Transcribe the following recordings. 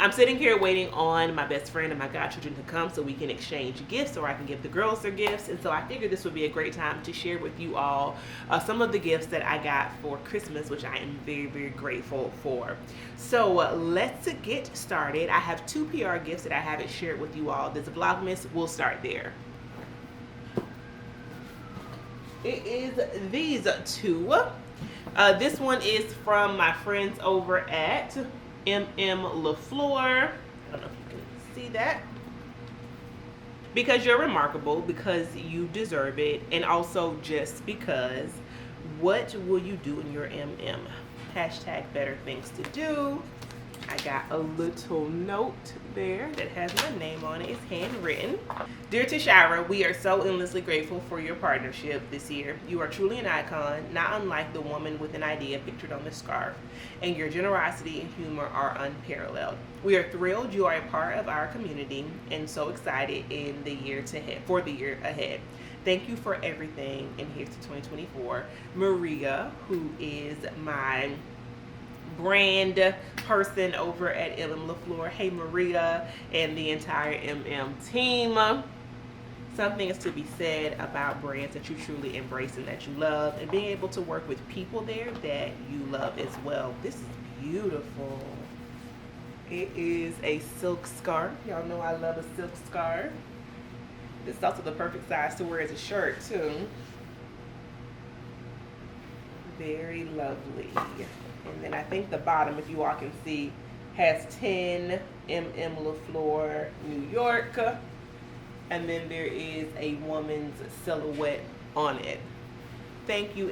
I'm sitting here waiting on my best friend and my godchildren to come so we can exchange gifts, or I can give the girls their gifts. And so I figured this would be a great time to share with you all some of the gifts that I got for Christmas, which I am very, very grateful for. So let's get started. I have 2 PR gifts that I haven't shared with you all. This Vlogmas, we'll start there. It is these 2. This one is from my friends over at LaFleur. I don't know if you can see that. Because you're remarkable, because you deserve it, and also just because, what will you do in your MM? Hashtag better things to do. I got a little note there that has my name on it. It's handwritten. Dear Tashara, we are so endlessly grateful for your partnership this year. You are truly an icon, not unlike the woman with an idea pictured on the scarf, and your generosity and humor are unparalleled. We are thrilled you are a part of our community and so excited for the year ahead. Thank you for everything, and here's to 2024. Maria, who is my brand person over at LaFleur. Hey Maria and the entire team. Something is to be said about brands that you truly embrace and that you love, and being able to work with people there that you love as well. This is beautiful. It is a silk scarf. Y'all know I love a silk scarf. This is also the perfect size to wear as a shirt too. Very lovely. And then I think the bottom, if you all can see, has 10 LaFleur New York. And then there is a woman's silhouette on it. Thank you,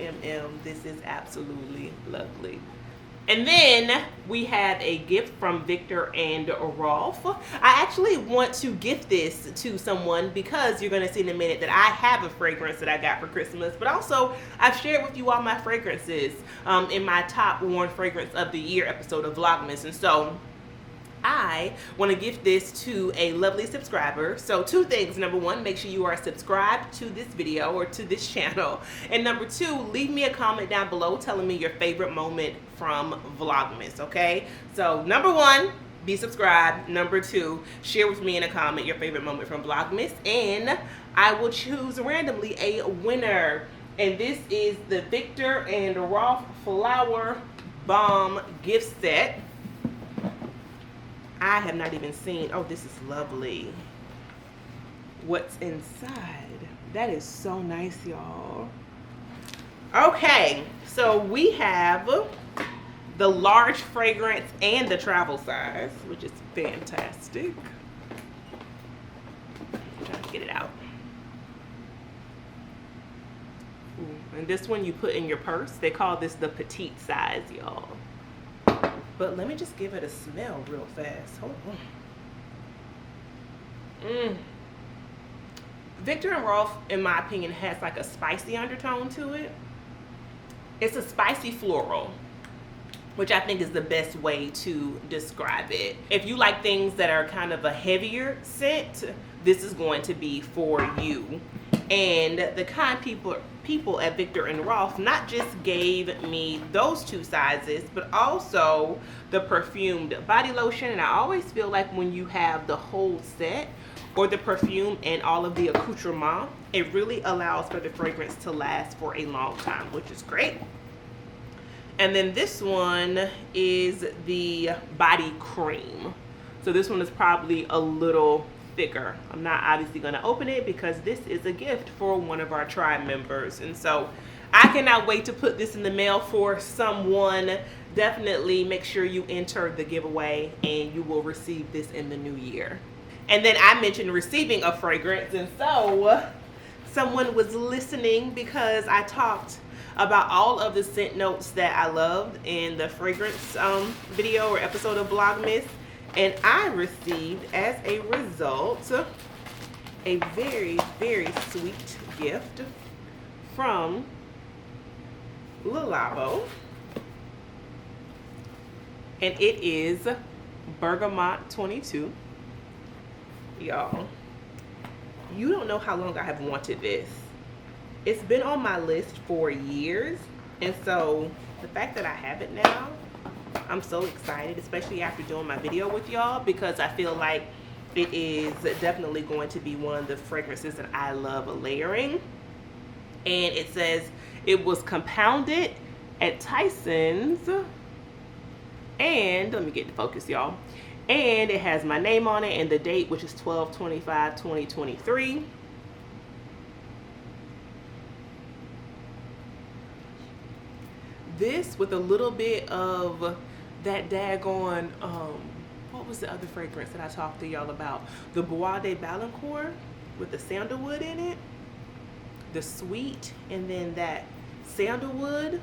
This is absolutely lovely. And then we have a gift from Victor and Rolf. I actually want to gift this to someone because you're gonna see in a minute that I have a fragrance that I got for Christmas, but also I've shared with you all my fragrances in my top worn fragrance of the year episode of Vlogmas. And so I want to gift this to a lovely subscriber. So 2 things. Number 1, make sure you are subscribed to this video or to this channel. And number 2, leave me a comment down below telling me your favorite moment from Vlogmas, okay? So number 1, be subscribed. Number 2, share with me in a comment your favorite moment from Vlogmas. And I will choose randomly a winner. And this is the Victor and Rolf Flower Bomb gift set. I have not even seen, oh, this is lovely. What's inside? That is so nice, y'all. Okay, so we have the large fragrance and the travel size, which is fantastic. I'm trying to get it out. Ooh, and this one you put in your purse. They call this the petite size, y'all. But let me just give it a smell real fast. Hold on. Victor and Rolf, in my opinion, has like a spicy undertone to it. It's a spicy floral, which I think is the best way to describe it. If you like things that are kind of a heavier scent, this is going to be for you. And the kind people at Victor and Rolf not just gave me those 2 sizes, but also the perfumed body lotion. And I always feel like when you have the whole set, or the perfume and all of the accoutrement, it really allows for the fragrance to last for a long time, which is great. And then this one is the body cream. So this one is probably a little thicker. I'm not obviously going to open it because this is a gift for one of our tribe members, and so I cannot wait to put this in the mail for someone. Definitely make sure you enter the giveaway and you will receive this in the new year. And then I mentioned receiving a fragrance, and so someone was listening because I talked about all of the scent notes that I loved in the fragrance video or episode of Vlogmas. And I received, as a result, a very, very sweet gift from Le Labo. And it is Bergamot 22. Y'all, you don't know how long I have wanted this. It's been on my list for years. And so the fact that I have it now I'm so excited, especially after doing my video with y'all, because I feel like it is definitely going to be one of the fragrances that I love layering. And it says it was compounded at Tyson's, and let me get the focus, y'all. And it has my name on it and the date, which is 12/25/2023. This with a little bit of that daggone, what was the other fragrance that I talked to y'all about? The Bois de Balancourt with the sandalwood in it. The sweet, and then that sandalwood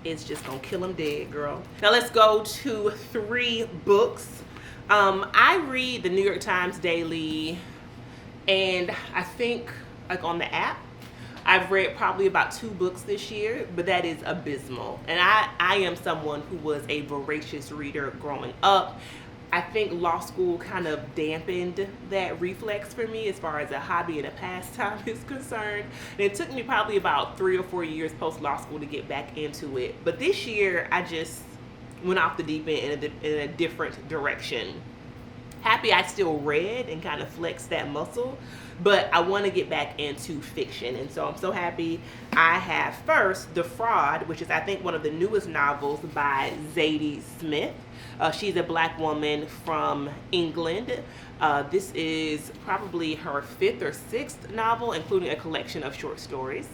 is just gonna kill them dead, girl. Now let's go to 3 books. I read the New York Times daily, and I think like on the app, I've read probably about 2 books this year, but that is abysmal. And I am someone who was a voracious reader growing up. I think law school kind of dampened that reflex for me as far as a hobby and a pastime is concerned. And it took me probably about 3 or 4 years post law school to get back into it. But this year, I just went off the deep end in a different direction. Happy I still read and kind of flexed that muscle, but I want to get back into fiction. And so I'm so happy I have first The Fraud, which is I think one of the newest novels by Zadie Smith. She's a black woman from England. This is probably her 5th or 6th novel, including a collection of short stories.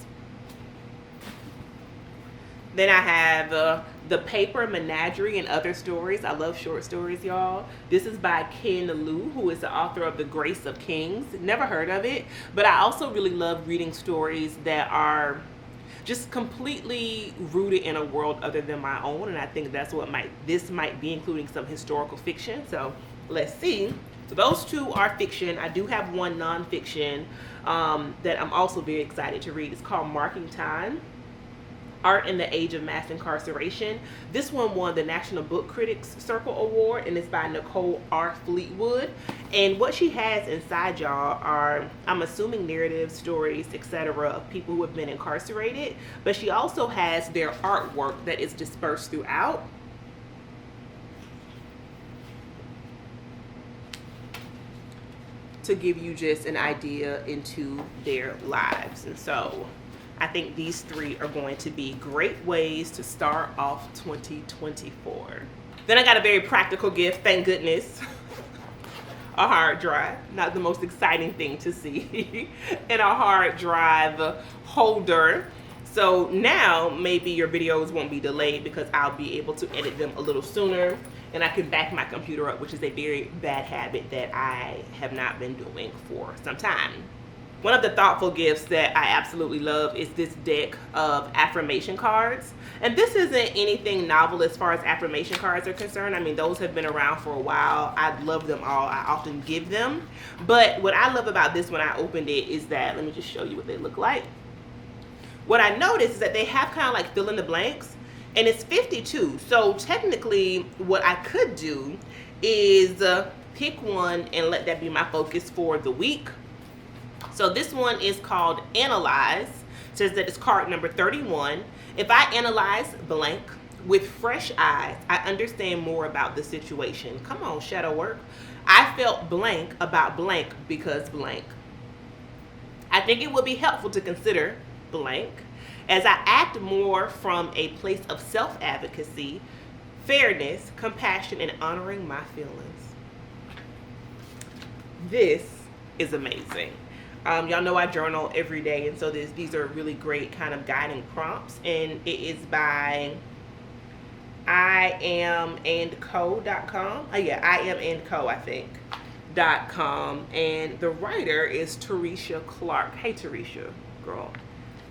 Then I have The Paper Menagerie and Other Stories. I love short stories, y'all. This is by Ken Liu, who is the author of The Grace of Kings. Never heard of it, but I also really love reading stories that are just completely rooted in a world other than my own, and I think that's what this might be, including some historical fiction. So let's see. So those 2 are fiction. I do have one nonfiction that I'm also very excited to read. It's called Marking Time: Art in the Age of Mass Incarceration. This one won the National Book Critics Circle Award, and it's by Nicole R. Fleetwood. And what she has inside, y'all, are, I'm assuming, narrative stories, etc., of people who have been incarcerated. But she also has their artwork that is dispersed throughout. To give you just an idea into their lives. And so I think these 3 are going to be great ways to start off 2024. Then I got a very practical gift, thank goodness. A hard drive, not the most exciting thing to see, and a hard drive holder. So now maybe your videos won't be delayed because I'll be able to edit them a little sooner, and I can back my computer up, which is a very bad habit that I have not been doing for some time. One of the thoughtful gifts that I absolutely love is this deck of affirmation cards. And this isn't anything novel as far as affirmation cards are concerned. I mean, those have been around for a while. I love them all. I often give them. But what I love about this when I opened it is that, let me just show you what they look like. What I noticed is that they have kind of like fill in the blanks, and it's 52. So technically what I could do is pick one and let that be my focus for the week. So this one is called Analyze. It says that it's card number 31. If I analyze blank with fresh eyes, I understand more about the situation. Come on, shadow work. I felt blank about blank because blank. I think it would be helpful to consider blank as I act more from a place of self-advocacy, fairness, compassion, and honoring my feelings. This is amazing. Y'all know I journal every day, and so these are really great kind of guiding prompts, and it is by IamandCo.com. Oh yeah, IamandCo, I think, .com, and the writer is Teresha Clark. Hey Teresha, girl,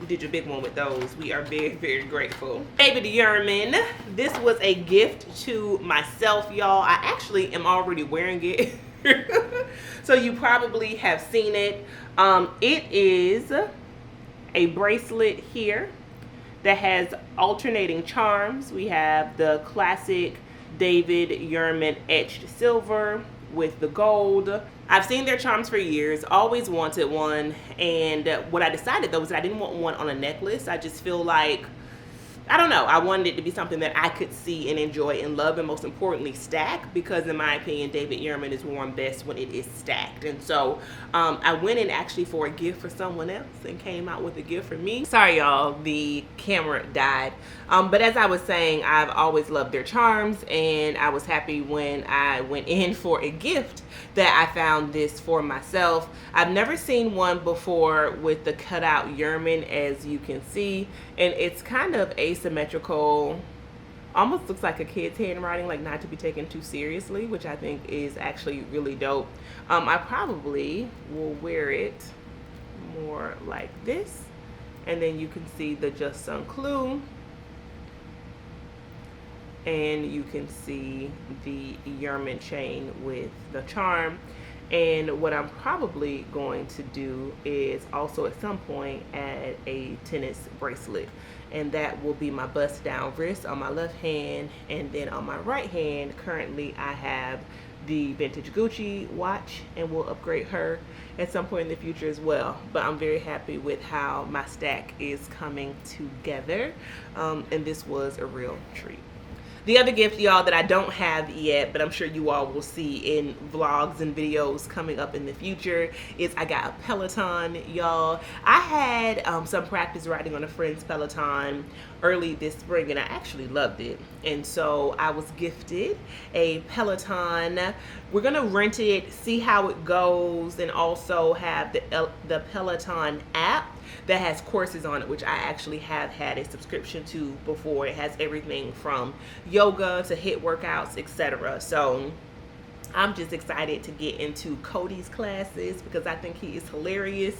you did your big one with those. We are very, very grateful. David Yurman, this was a gift to myself, y'all. I actually am already wearing it. So you probably have seen it. It is a bracelet here that has alternating charms. We have the classic David Yurman etched silver with the gold. I've seen their charms for years, always wanted one, and what I decided though was that I didn't want one on a necklace. I just feel like I don't know. I wanted it to be something that I could see and enjoy and love, and most importantly, stack, because in my opinion, David Yurman is worn best when it is stacked. And so I went in actually for a gift for someone else and came out with a gift for me. Sorry, y'all, the camera died. But as I was saying, I've always loved their charms, and I was happy when I went in for a gift that I found this for myself. I've never seen one before with the cutout Yurman, as you can see, and it's kind of asymmetrical, almost looks like a kid's handwriting, like not to be taken too seriously, which I think is actually really dope. I probably will wear it more like this, and then you can see the Just Some Clue, and you can see the Yurman chain with the charm. And what I'm probably going to do is also at some point add a tennis bracelet, and that will be my bust down wrist on my left hand, and then on my right hand currently I have the vintage Gucci watch, and we'll upgrade her at some point in the future as well. But I'm very happy with how my stack is coming together, and this was a real treat. The other gift, y'all, that I don't have yet, but I'm sure you all will see in vlogs and videos coming up in the future, is I got a Peloton, y'all. I had some practice riding on a friend's Peloton early this spring, and I actually loved it. And so I was gifted a Peloton. We're gonna rent it, see how it goes, and also have the Peloton app that has courses on it, which I actually have had a subscription to before. It has everything from yoga to HIIT workouts, etc. So I'm just excited to get into Cody's classes because I think he is hilarious,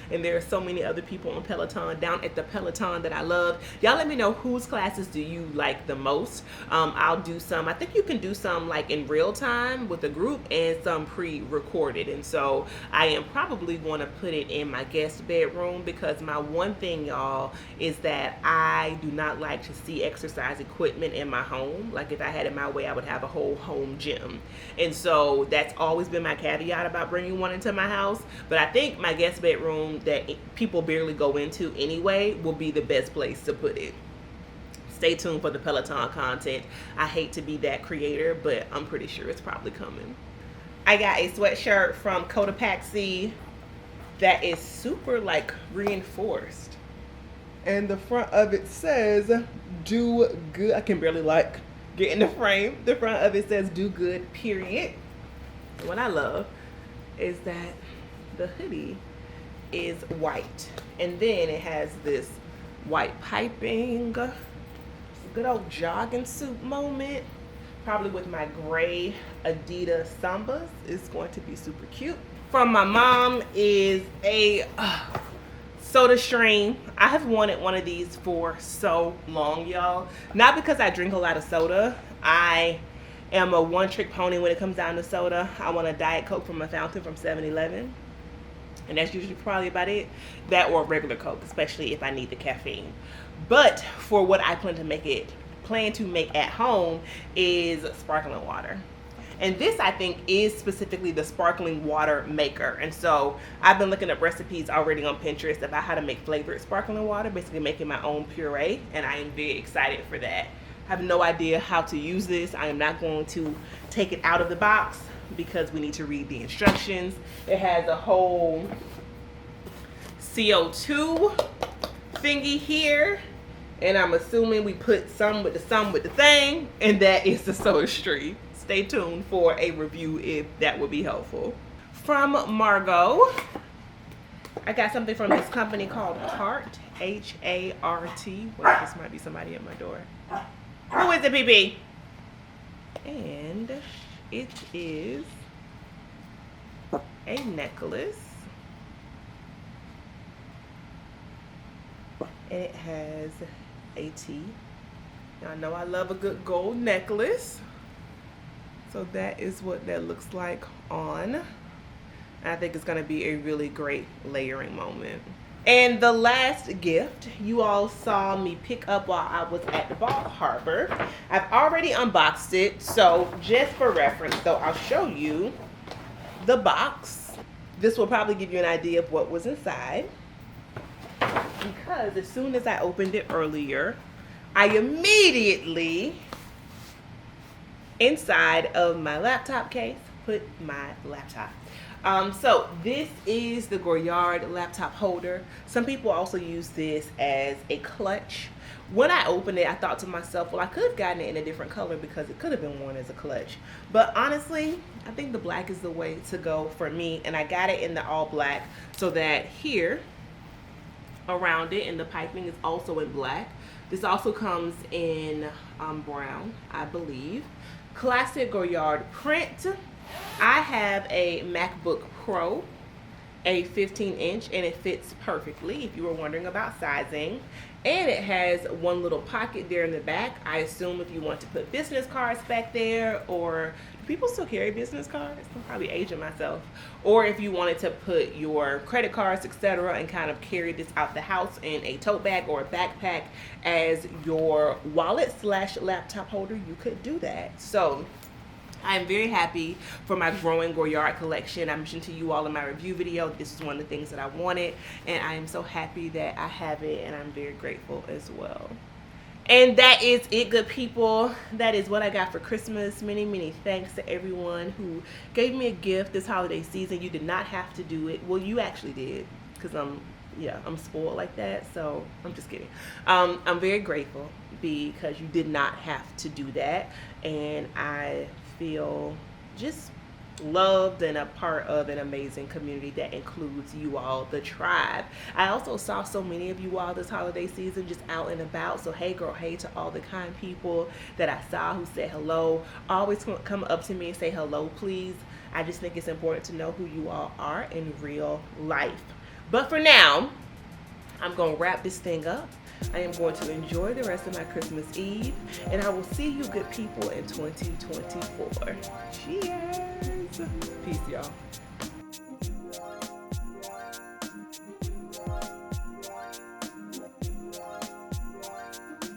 and there are so many other people on Peloton, down at the Peloton, that I love. Y'all let me know whose classes do you like the most. I'll do some, I think you can do some like in real time with a group and some pre-recorded, and so I am probably going to put it in my guest bedroom, because my one thing, y'all, is that I do not like to see exercise equipment in my home. Like if I had it my way, I would have a whole home gym, and so that's always been my caveat about bringing one into my house. But I think my guest bedroom that people barely go into anyway will be the best place to put it. Stay tuned for the Peloton content. I hate to be that creator, but I'm pretty sure it's probably coming. I got a sweatshirt from Cotopaxi that is super like reinforced, and the front of it says do good. I can barely like get in the frame. The front of it says do good, period. What I love is that the hoodie is white, and then it has this white piping. It's a good old jogging suit moment, probably with my gray Adidas Sambas. It's going to be super cute. From my mom is a soda stream. I have wanted one of these for so long, y'all. Not because I drink a lot of soda. I am a one-trick pony when it comes down to soda. I want a Diet Coke from a fountain from 7-Eleven. And that's usually probably about it. That or regular Coke, especially if I need the caffeine. But for what I plan to make at home is sparkling water. And this, I think, is specifically the sparkling water maker. And so I've been looking up recipes already on Pinterest about how to make flavored sparkling water, basically making my own puree, and I am very excited for that. I have no idea how to use this. I am not going to take it out of the box because we need to read the instructions. It has a whole CO2 thingy here, and I'm assuming we put some with the thing, and that is the soda stream. Stay tuned for a review if that would be helpful. From Margot, I got something from this company called Hart, H-A-R-T. Wait, this might be somebody at my door. Who is it, BB? And it is a necklace, and it has a T. Now I know I love a good gold necklace, so that is what that looks like on. And I think it's going to be a really great layering moment. And the last gift you all saw me pick up while I was at the Bal Harbour. I've already unboxed it, so just for reference, though, I'll show you the box. This will probably give you an idea of what was inside, because as soon as I opened it earlier, I immediately, inside of my laptop case, put my laptop. So this is the Goyard laptop holder. Some people also use this as a clutch. When I opened it, I thought to myself, well, I could have gotten it in a different color because it could have been worn as a clutch. But honestly, I think the black is the way to go for me. And I got it in the all black so that here around it and the piping is also in black. This also comes in brown, I believe. Classic Goyard print. I have a MacBook Pro, a 15-inch, and it fits perfectly if you were wondering about sizing. And it has one little pocket there in the back. I assume if you want to put business cards back there, or do people still carry business cards? I'm probably aging myself. Or if you wanted to put your credit cards, etc., and kind of carry this out the house in a tote bag or a backpack as your wallet / laptop holder, you could do that. So I'm very happy for my growing Goyard collection. I mentioned to you all in my review video, this is one of the things that I wanted, and I am so happy that I have it, and I'm very grateful as well. And that is it, good people. That is what I got for Christmas. Many, many thanks to everyone who gave me a gift this holiday season. You did not have to do it. Well, you actually did, because I'm spoiled like that, so I'm just kidding. I'm very grateful because you did not have to do that, and I feel just loved and a part of an amazing community that includes you all, the tribe. I also saw so many of you all this holiday season just out and about, so hey girl, hey to all the kind people that I saw who said hello. Always come up to me and say hello, please. I just think it's important to know who you all are in real life. But for now, I'm going to wrap this thing up. I am going to enjoy the rest of my Christmas Eve, and I will see you good people in 2024. Cheers. Peace, y'all.